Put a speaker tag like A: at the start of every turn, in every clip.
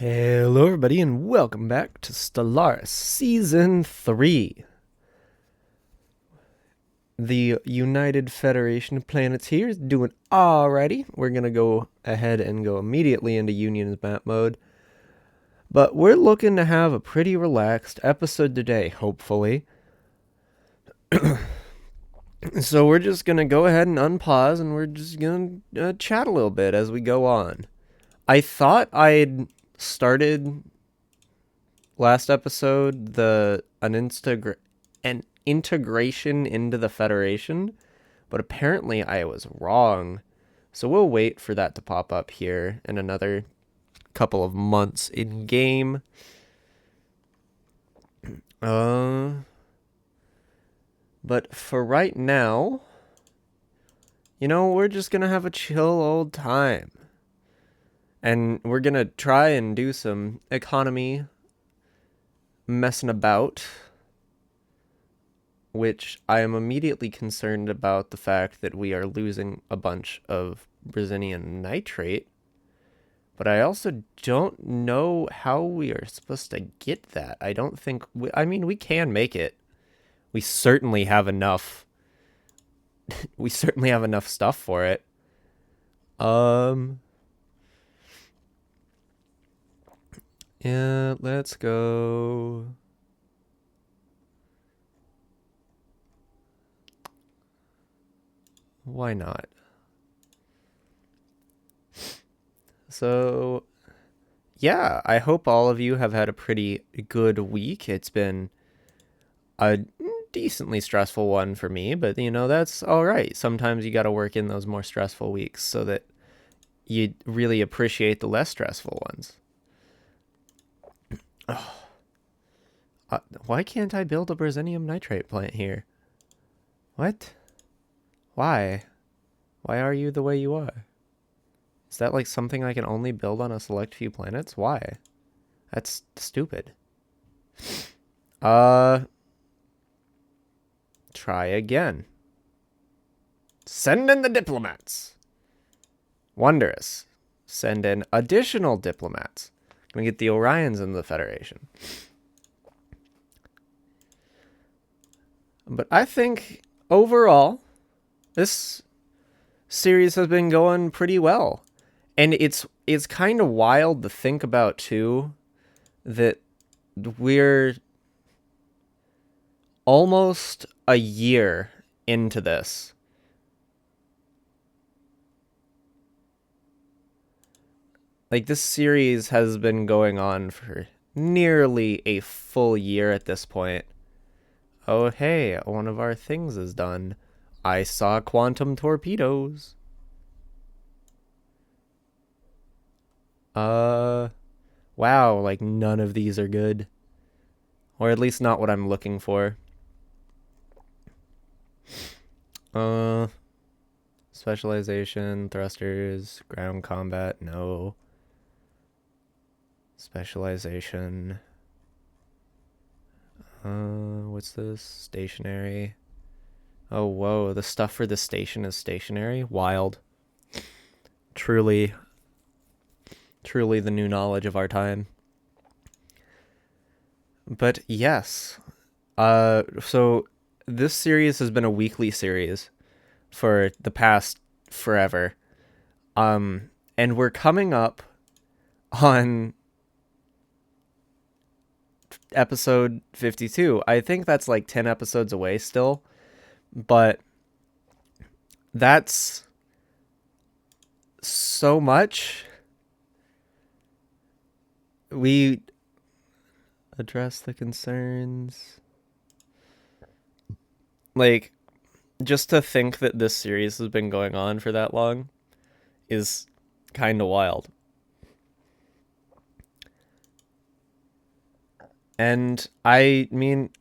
A: Hello, everybody, and welcome back to Stellaris Season 3. The United Federation of Planets here is doing alrighty. We're going to go ahead and go immediately into Union's map mode. But we're looking to have a pretty relaxed episode today, hopefully. So we're just going to go ahead and unpause, and we're just going to chat a little bit as we go on. I thought I'd started last episode an integration into the Federation, but apparently I was wrong. So we'll wait for that to pop up here in another couple of months in game. But for right now, we're just gonna have a chill old time. And we're gonna try and do some economy messing about, which I am immediately concerned about the fact that we are losing a bunch of Brazilian nitrate, but I also don't know how we are supposed to get that. I don't think, we can make it. We certainly have enough. We certainly have enough stuff for it. Yeah, let's go. Why not? So, yeah, I hope all of you have had a pretty good week. It's been a decently stressful one for me, but that's all right. Sometimes you got to work in those more stressful weeks so that you really appreciate the less stressful ones. Why can't I build a Brazilium nitrate plant here? What? Why? Why are you the way you are? Is that like something I can only build on a select few planets? Why? That's stupid. Try again. Send in the diplomats. Wondrous. Send in additional diplomats. Gonna get the Orions in the Federation. But I think overall, this series has been going pretty well. And it's kind of wild to think about, too, that we're almost a year into this. Like, this series has been going on for nearly a full year at this point. Oh, hey, one of our things is done. I saw quantum torpedoes. Wow, like none of these are good. Or at least not what I'm looking for. Specialization, thrusters, ground combat, no. Specialization. What's this? Stationary. Oh, whoa, the stuff for the station is stationary? Wild. Truly the new knowledge of our time. But yes, so this series has been a weekly series for the past forever. And we're coming up on episode 52. I think that's like 10 episodes away still, but that's so much. We address the concerns. Like, just to think that this series has been going on for that long is kind of wild. And I mean,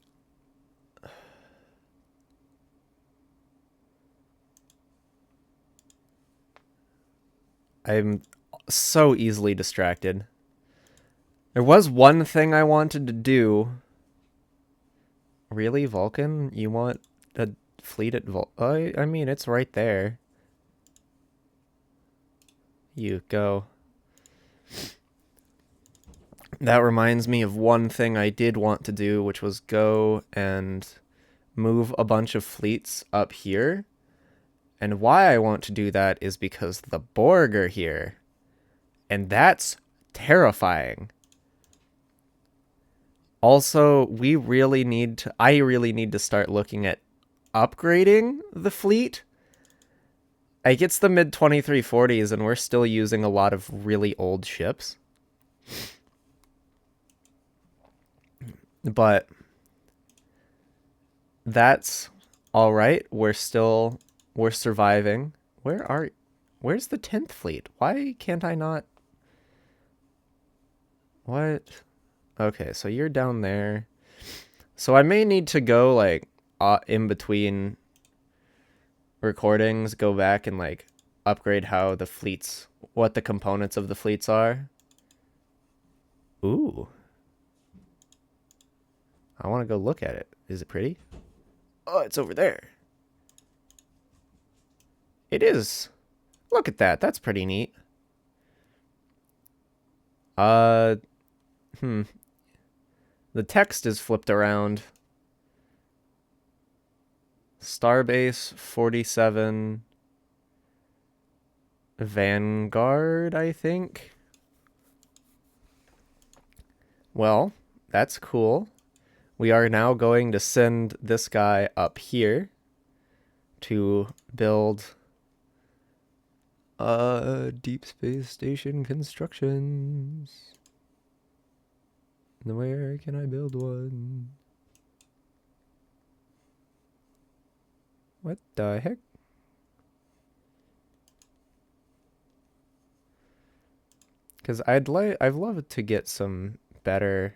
A: I'm so easily distracted. There was one thing I wanted to do. Really, Vulcan? You want a fleet at I mean, it's right there. You go. That reminds me of one thing I did want to do, which was go and move a bunch of fleets up here. And why I want to do that is because the Borg are here. And that's terrifying. Also, I really need to start looking at upgrading the fleet. Like, it's the mid 2340s and we're still using a lot of really old ships. But that's all right. We're surviving. Where's the 10th fleet? Why can't I not? What? Okay, so you're down there. So I may need to go like in between recordings, go back and like upgrade what the components of the fleets are. Ooh. I want to go look at it. Is it pretty? Oh, it's over there. It is. Look at that. That's pretty neat. The text is flipped around. Starbase 47 Vanguard, I think. Well, that's cool. We are now going to send this guy up here to build deep space station constructions. Where can I build one? What the heck? Because I'd love to get some better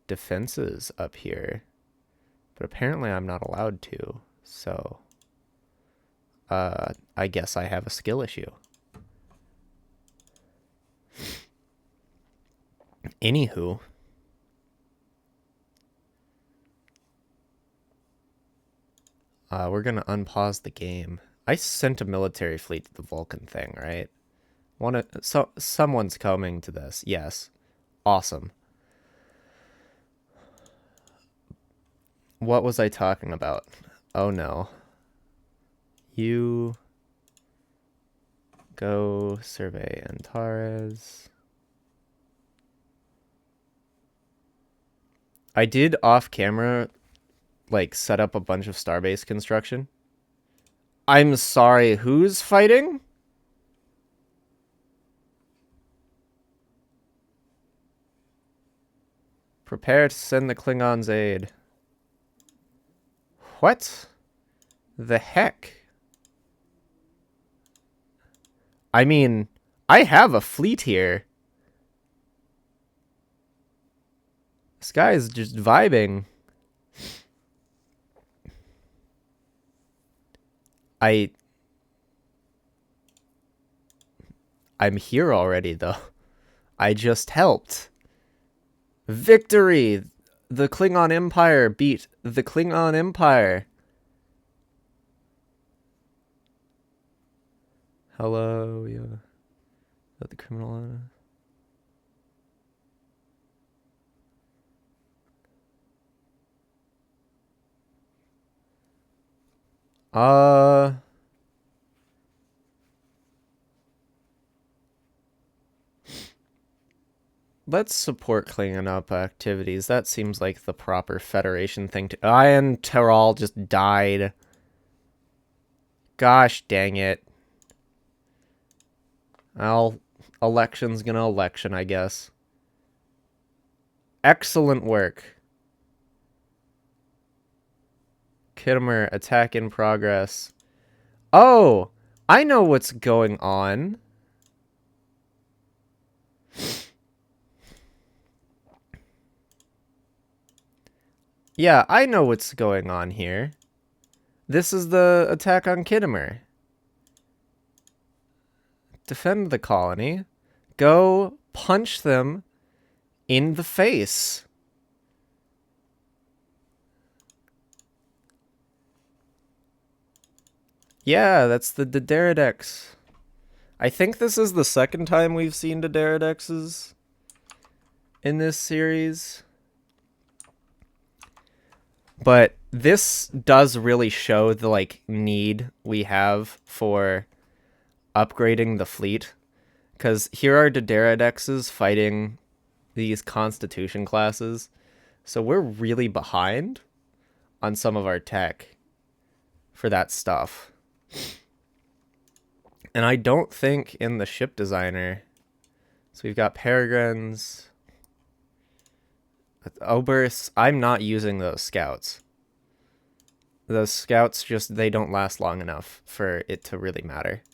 A: defenses up here, but apparently I'm not allowed to. So, I guess I have a skill issue. Anywho, we're gonna unpause the game. I sent a military fleet to the Vulcan thing, right? Someone's coming to this. Yes. Awesome. What was I talking about? Oh no. You go survey Antares. I did off camera like set up a bunch of starbase construction. I'm sorry, who's fighting? Prepare to send the Klingons aid. What the heck? I mean, I have a fleet here. This guy is just vibing. I'm here already, though. I just helped. Victory! The Klingon Empire beat the Klingon Empire. Hello, yeah. Is that the criminal? Let's support cleaning up activities. That seems like the proper Federation thing to... Ian Terral just died. Gosh dang it. Election's gonna election, I guess. Excellent work. Khitomer, attack in progress. Oh! I know what's going on. Yeah, I know what's going on here. This is the attack on Khitomer. Defend the colony. Go punch them in the face. Yeah, that's the Dideridex. I think this is the second time we've seen Dideridexes. in this series. But this does really show the like need we have for upgrading the fleet. Because here are Daderadexes fighting these Constitution classes. So we're really behind on some of our tech for that stuff. And I don't think in the ship designer. So we've got Peregrines. Obersts. I'm not using those scouts. Those scouts just, they don't last long enough for it to really matter.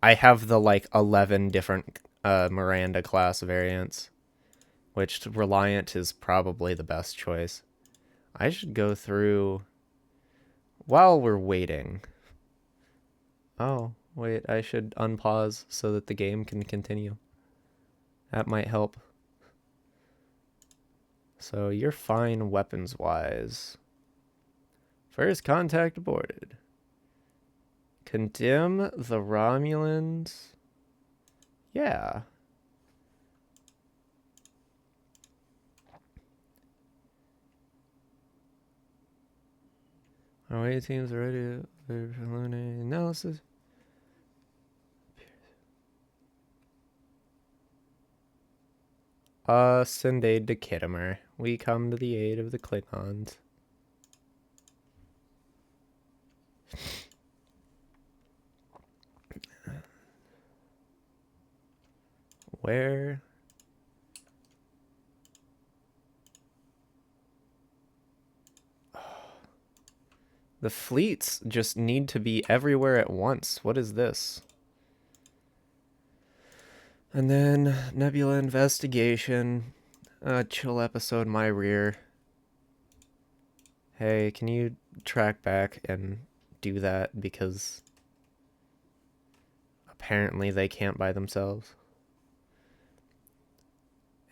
A: I have the like 11 different Miranda class variants, which Reliant is probably the best choice. I should go through while we're waiting. Oh, wait, I should unpause so that the game can continue. That might help. So you're fine weapons-wise. First contact aborted. Condemn the Romulans. Yeah. Our away teams are ready for preliminary analysis. Send aid to Khitomer. We come to the aid of the Klingons. Where? The fleets just need to be everywhere at once. What is this? And then Nebula investigation. Chill episode, my rear. Hey, can you track back and do that? Because apparently they can't by themselves.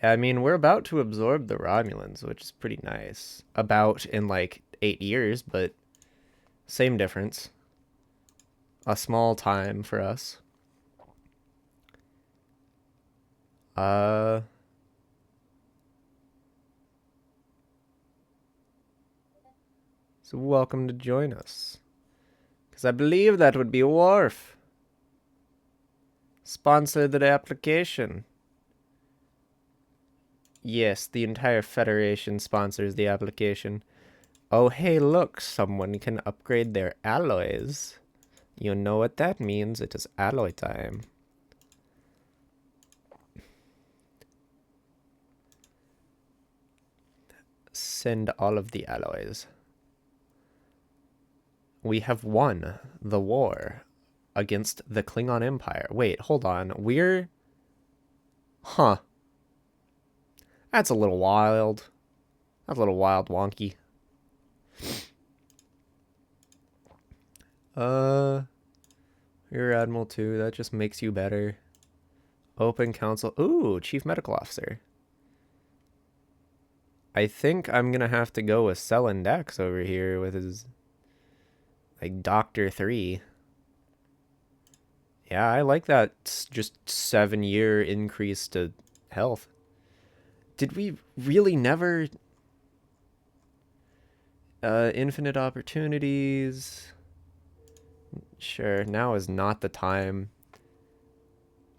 A: I mean, we're about to absorb the Romulans, which is pretty nice. About in like 8 years, but same difference. A small time for us. So welcome to join us. Because I believe that would be Worf. Sponsor the application. Yes, the entire Federation sponsors the application. Oh, hey, look, someone can upgrade their alloys. You know what that means. It is alloy time. Send all of the alloys. We have won the war against the Klingon Empire. Wait, hold on. We're... Huh. That's a little wild. That's a little wild wonky. You're Admiral 2. That just makes you better. Open Council. Ooh, Chief Medical Officer. I think I'm gonna have to go with Selen Dax over here with his... like, Doctor 3. Yeah, I like that just 7-year increase to health. Did we really never... infinite opportunities... Sure, now is not the time.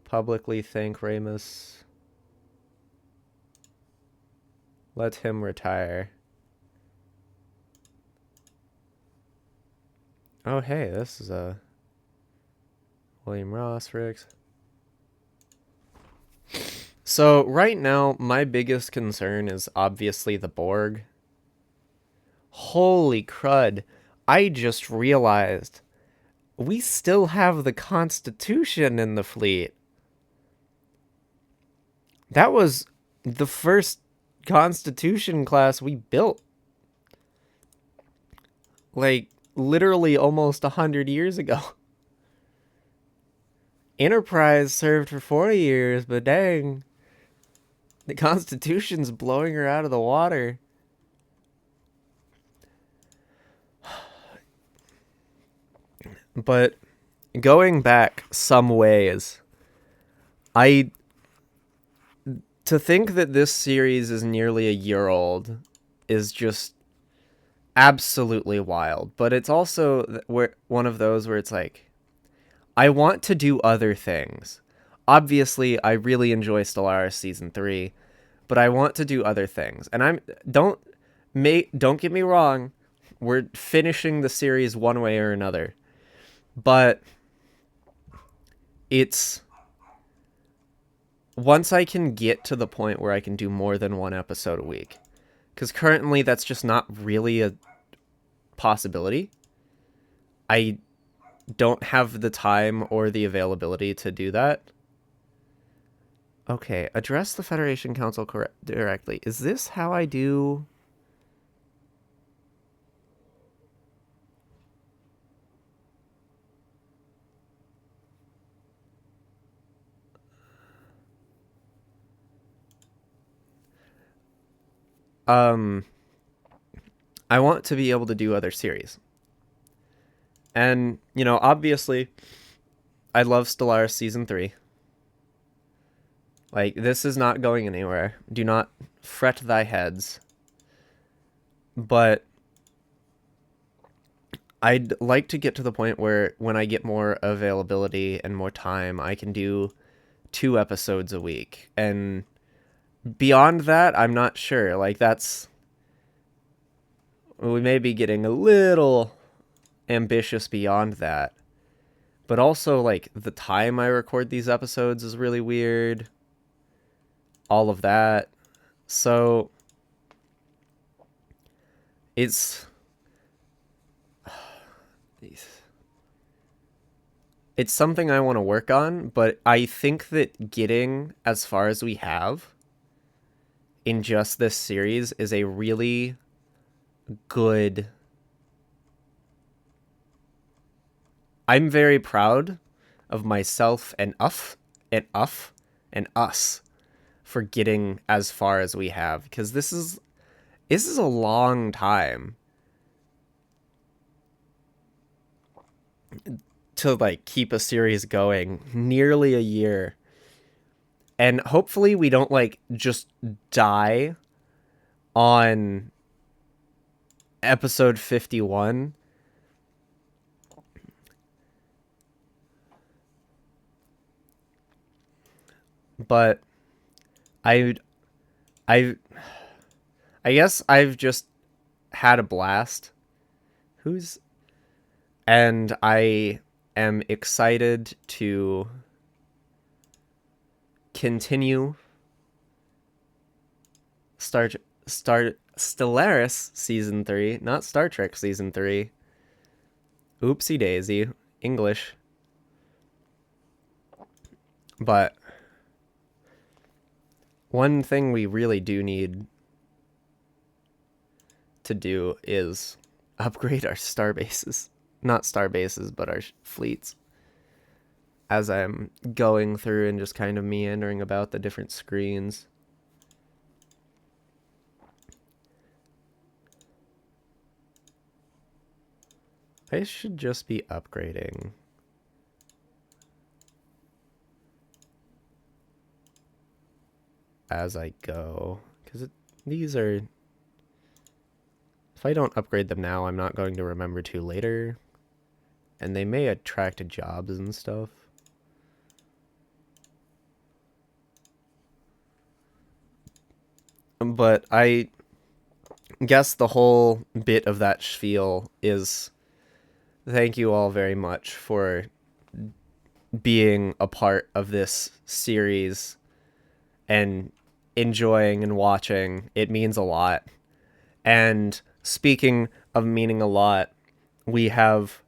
A: Publicly thank Ramus. Let him retire. Oh, hey, this is a... William Ross, Ricks. So, right now, my biggest concern is obviously the Borg. Holy crud. I just realized we still have the Constitution in the fleet. That was the first Constitution class we built. Like, literally almost 100 years ago. Enterprise served for 40 years, but dang, the Constitution's blowing her out of the water. But going back some ways, to think that this series is nearly a year old is just absolutely wild. But it's also one of those where it's like, I want to do other things. Obviously, I really enjoy Stellaris season 3, but I want to do other things. And don't get me wrong, we're finishing the series one way or another. But it's once I can get to the point where I can do more than one episode a week. Cuz currently that's just not really a possibility. I don't have the time or the availability to do that. Okay, address the Federation Council directly. Is this how I do... I want to be able to do other series. And, obviously, I love Stellaris Season 3. Like, this is not going anywhere. Do not fret thy heads. But I'd like to get to the point where when I get more availability and more time, I can do 2 episodes a week. And beyond that, I'm not sure. Like, we may be getting a little ambitious beyond that. But also, like, the time I record these episodes is really weird. All of that. So, it's something I want to work on, but I think that getting as far as we have in just this series is a really good... I'm very proud of myself and us for getting as far as we have, because this is a long time to like keep a series going, nearly a year. And hopefully we don't like just die on episode 51. But I guess I've just had a blast. And I am excited to continue Stellaris season 3, not Star Trek season 3. Oopsie daisy, English. But one thing we really do need to do is upgrade our star bases. Not star bases, but our fleets. As I'm going through and just kind of meandering about the different screens. I should just be upgrading. As I go. Because these are... If I don't upgrade them now, I'm not going to remember to later. And they may attract jobs and stuff. But I guess the whole bit of that spiel is thank you all very much for being a part of this series and enjoying and watching. It means a lot. And speaking of meaning a lot, we have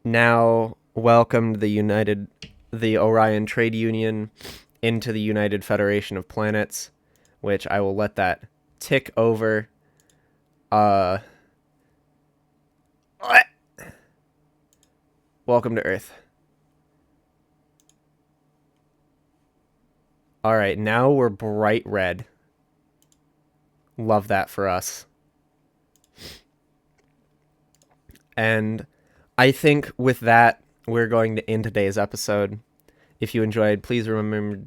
A: now welcomed the Orion Trade Union into the United Federation of Planets, which I will let that tick over. Welcome to Earth. Alright, now we're bright red. Love that for us. And I think with that, we're going to end today's episode. If you enjoyed, please remember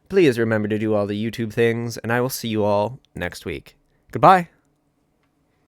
A: Please remember to do all the YouTube things, and I will see you all next week. Goodbye.